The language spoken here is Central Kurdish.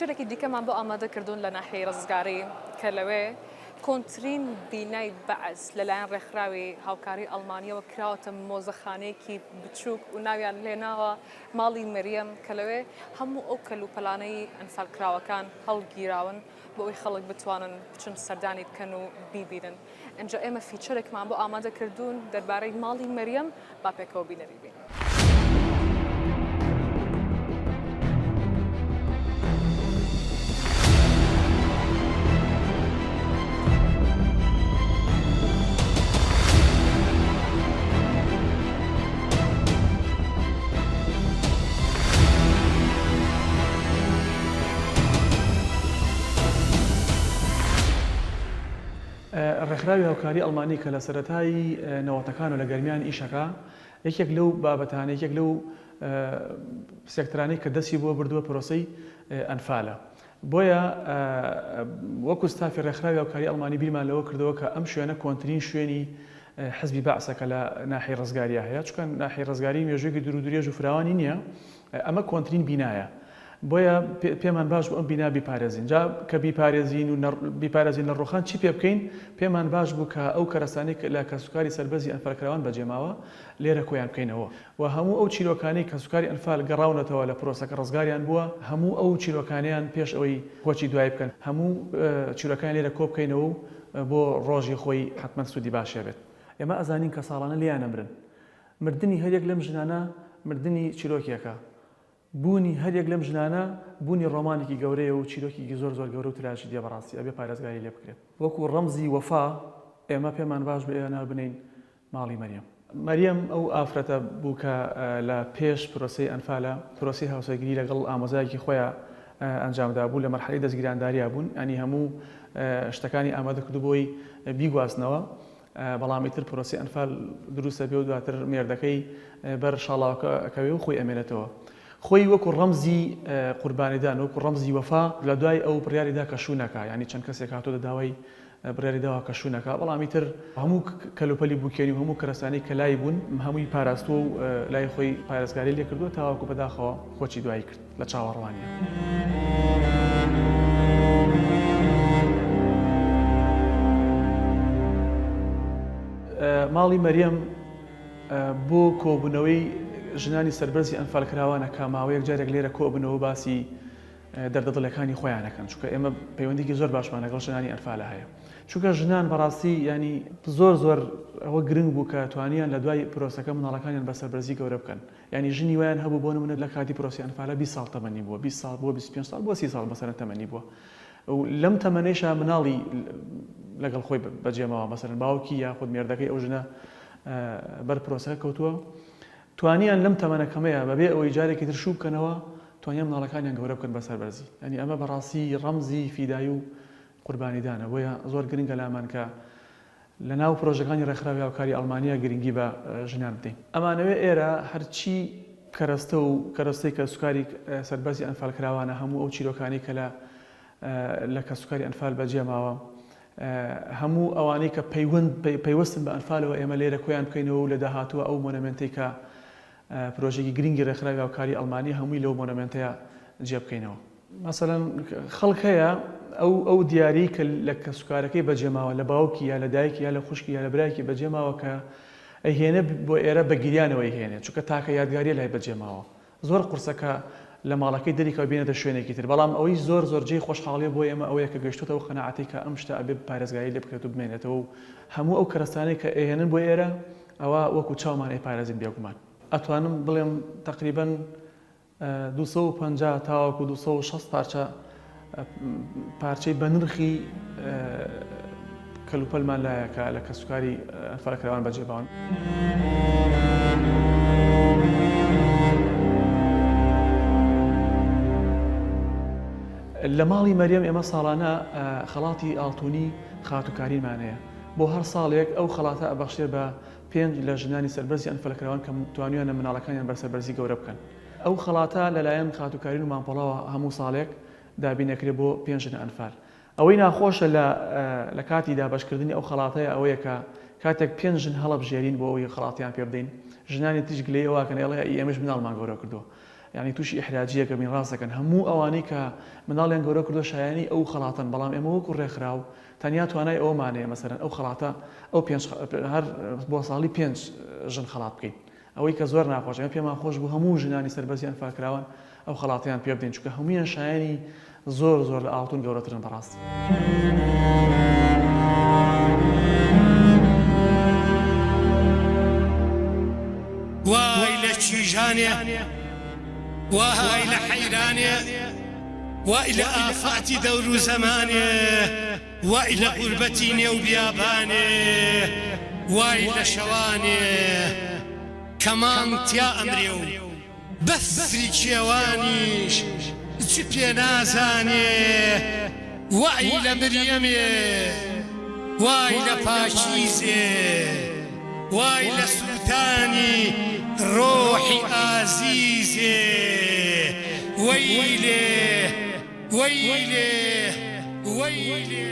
فیچرێکی دیکەمان بۆ ئامادەکردوون لە ناحیەی ڕزگاری کە لەوێ کۆنتترین بینای بەعز لەلایەن ڕێکخراوی هاوکاری ئەڵمانیەوە کراوەتە مۆزەخانەیەکی بچووک و ناویان لێناوە ماڵی مەریەم کە لەوێ هەموو ئەو کەلوپەلانەی ئەنفالکراوەکان هەڵگیراون بۆ ئەوی خەڵک بتوانن بچن سەردانی بکەن و بیبینن. ئەنجا ئێمە فیچرێکمان بۆ ئامادەکردوون دەربارەی ماڵی مەریەم با پێکەوە بینەری بین. ڕێکخراوی هاوکاری ئەڵمانی کە لە سەرەتایی نەوەتەکان و لە گەرمیان ئیشەکە یەکێک لەو بابەتانە یەکێک لەو سێکترانەی کە دەستی بۆ بردووە پرۆسەی ئەنفالە. بۆیە وەکو ستافی ڕێکخراوی هاوکاری ئەڵمانی بیرمان لەوە کردەوە کە ئەم شوێنە کۆنتترین شوێنی حزبی بەعسەکە لە ناحیەی ڕزگاریە هەیە، چونکە ناحیەی ڕزگاری مێژوویەکی دوور و درێژ و فراوانی نییە، ئەمە کۆنتترین بینایە. بۆیە پێمان باش بوو ئەم بینا بیپارێزین. جا کە بیپارێزین لە ڕۆخان چی پێ بکەین؟ پێمان باش بوو کە ئەو کەرەستانەی لە کەسوکاری سەربەرزی ئەنفالکراوان بەجێماوە لێرە کۆیان بکەینەوە و هەموو ئەو چیرۆکانەی کەسوکاری ئەنفال گەڕاونەتەوە لە پرۆسەکە ڕزگاریان بووە، هەموو ئەو چیرۆکانیان پێش ئەوەی کۆچی دوای بکەن هەموو چیرۆکان لێرە کۆ بکەینەوە بۆ ڕۆژی خۆی حتمما سوودی باشێ بێت. ئێمە ئەزانین کە ساڵانە لیانە مرن. مردنی هەرێک لەم ژنانە مردنی چیرۆکێکە. بوونی هەرێک لەم ژنانە بوونی ڕۆمانێکی گەورەیە و چیرۆکێکی زۆر گەورە و تراژی دێ بەڕاستی ئەبێ پارێزگاری لێ بکرێت. وەکو ڕەمزی وەفا ئێمە پێمان باش بێ ناو بنین ماڵی مەریەم. مەریەم ئەو ئافرەتە بوو کە لە پێش پرۆسەی ئەنفالە پرۆسی هاوسەرگیری لەگەڵ ئامۆزایەکی خۆیان ئەنجامدا بوو لە مەرحەلەی دەستگیرانداریە بوون، ئەنی هەموو شتەکانی ئامادەکردو بۆی بیگواستنەوە، بەڵامی تر پرۆسی ئەنفال دروستە بێ و دواتر مێردەکەی بەر شاڵاوەکەوێ و خۆی ئەمێنێتەوە. خۆی وەکو ڕەمزی قوربانیدان وەکو ڕەمزی وەفا لە دوای ئەو بڕیاریدا کەشوونەکە، ینی چەند کەسێک هاتۆ داوای بڕیاریداوە کەشوونەکە، بەڵامی تر هەموو کەلوپەلی بووکێنی و هەموو کەرەسانەی کە لای بوون هەمووی پاراستووە و لای خۆی پارێزگاری لێ کردووە تاواکو بەداخەوە خۆچی دوایی کرد لە چاوەڕوانیە. ماڵی مەریەم بۆ کۆبوونەوەی ژنانی سەربەرزی ئەنفالکراوانە کە ماوەیەک جارێک لێرە کۆبنەوە باسی دەردەدڵەکانی خۆیانەکەن، چونکە ئێمە پەیوەندێکی زۆر باشمان لەگەڵ ژنانی ئەنفالە هەیە، چونکە ژنان بەڕاستی ینی زۆر ئەوە گرنگ بوو کە توانیان لە دوای پرۆسەکە مناڵەکانیان بە سەربەرزی گەورە بکەن. ینی ژنی وایان هەبوو بۆ نمونە لە کاتی پرۆسی ئەنفالە 20 ساڵ تەمەنی بووە، 20 ساڵ بۆ 25 ساڵ بۆ 30 ساڵ بەسەرەن تەمەنی بووە و لەم تەمەنەیشە مناڵی لەگەڵ خۆی بەجێماوە، مەسەرەن باوکی یاخود مێردەکەی ئەو ژنە بەر پرۆسەکە کەوتووە، توانیان لەم تەمەنەکەمەیە بەبێ ئەوەی جارێکی تر شوو بکەنەوە توانیان مناڵەکانیان گەورە بکەن بە سەربەرزی. ینی ئەمە بەڕاستی ڕەمزی فیدایی و قوربانیدانە، بۆیە زۆر گرنگە لامان کە لە ناو پرۆژەکانی ڕێکخراوی هاوکاری ئەڵمانیا گرنگی بە ژنان بدەین. ئەمانەوێ ئێرە هەرچی کەرەستە و کەرەستەی کە سوکاری سەربەرزی ئەنفالکراوانە هەموو ئەو چیرۆکانی کە لە کەسوکاری ئەنفال بەجێماوە، هەموو ئەوانەی کە پەیوەستن بە ئەنفالەوە ئێمە لێرە کۆیان بکەینەوە و لە داهاتووە ئەو مۆنەمنتەی کە پرۆژێکی گرنگی ڕێکخراوی هاوکاری ئەڵمانی هەمووی لەو مۆنەمنتەیە جێ بکەینەوە. مەسەڵەن خەڵک هەیە ئەو دیاری کە لە کەسوکارەکەی بەجێماوە لە باوکی یا لە دایکی یا لە خوشکی یا لە برایکی بەجێماوە کە ئەیهێنە بۆ ئێرە بە گریانەوە ئەیهێنێت، چونکە تاکە یادگاریە لای بەجێماوە. زۆر قورسەکە لە ماڵەکەی دەریکەوە بێنێتە شوێنێکی تر، بەڵام ئەوەی زۆر جێی خۆشحاڵیە بۆ ئێمە ئەوەیە کە گەیشتوتەوە قەناعەتی کە ئەم شتە ئەبێ پارێزگاری لێ بکرێت و بمێنێتەوە و هەموو ئەو کەرەستانەی کە ئێهێنن بۆ ئێرە ئەوە وەکو چاومان ئەیپارێزین بێگومان. ئەتوانم بڵێم تقریباً 250 تاوەکو 260 پارچەی بە نرخی کەلوپەلمان لایە کە لە کەسوکاری ئەنفالکراوان بەجێباون. لە ماڵی مەریەم ئێمە ساڵانە خەڵاتی ئاڵتوونی خاتوکاریمانەیە. بۆ هەر ساڵێک ئەو خەڵاتە ئەبەخشێت بە 5 لە ژنانی سەربەرزی ئەنفالکراوان کە توانیانە مناڵەکانیان بەرسەربەرزی گەورە بکەن. ئەو خەڵاتە لەلایەن خاتوکارین و مامپۆڵەوە هەموو ساڵێک دابینەکرێت بۆ 5 ژن ئەنفال. ئەوەی ناخۆشە لە کاتی دابەشکردنی ئەو خەڵاتەیە ئەوەیە کە کاتێک 5 ژن هەڵەبژێرین بۆ ئەوەی خەڵاتیان پێ بدەین، ژنانی تیش گلەی ئەوواکەن ئێڵێ ئێمەش مناڵمان گەورە کردووە. یعنی تووشی ئیحراجیەکە من ڕاستەکەن هەموو ئەوانەی کە مناڵیان گەورە کردو شایانی ئەو خەڵاتن بەڵام ئێمە وەکو ڕێکخراو تەنیا توانای ئەومانەیە مەسەرەن ئەو خەڵاتە ئەو هەر بۆ ساڵی 5 ژن خەڵات بکەین ئەوەی کە زۆر ناخۆش ئەمە پێمان خۆش بوو هەموو ژنانی سەربەزیان فاکراون ئەو خەڵاتیان پێ بدەین چونکە هەموویان شایانی زۆر لە ئاڵتون گەورەترن بەڕاستی. وای لە چیژانێ وای لە حەیرانێ وای لە ئافاتی دەور و زەمانێ وای لە غوربەتی نێو بیابانێ وای لە شەوانێ کەمان تیا ئەمرێ و بەفری کێوانیش چ پێ نازانێ وای لە مریەمێ وای لە پاکیزێ وای لە سولتانی ڕۆحی ئازیزێ وەیلێ وەیلێ وەیلێ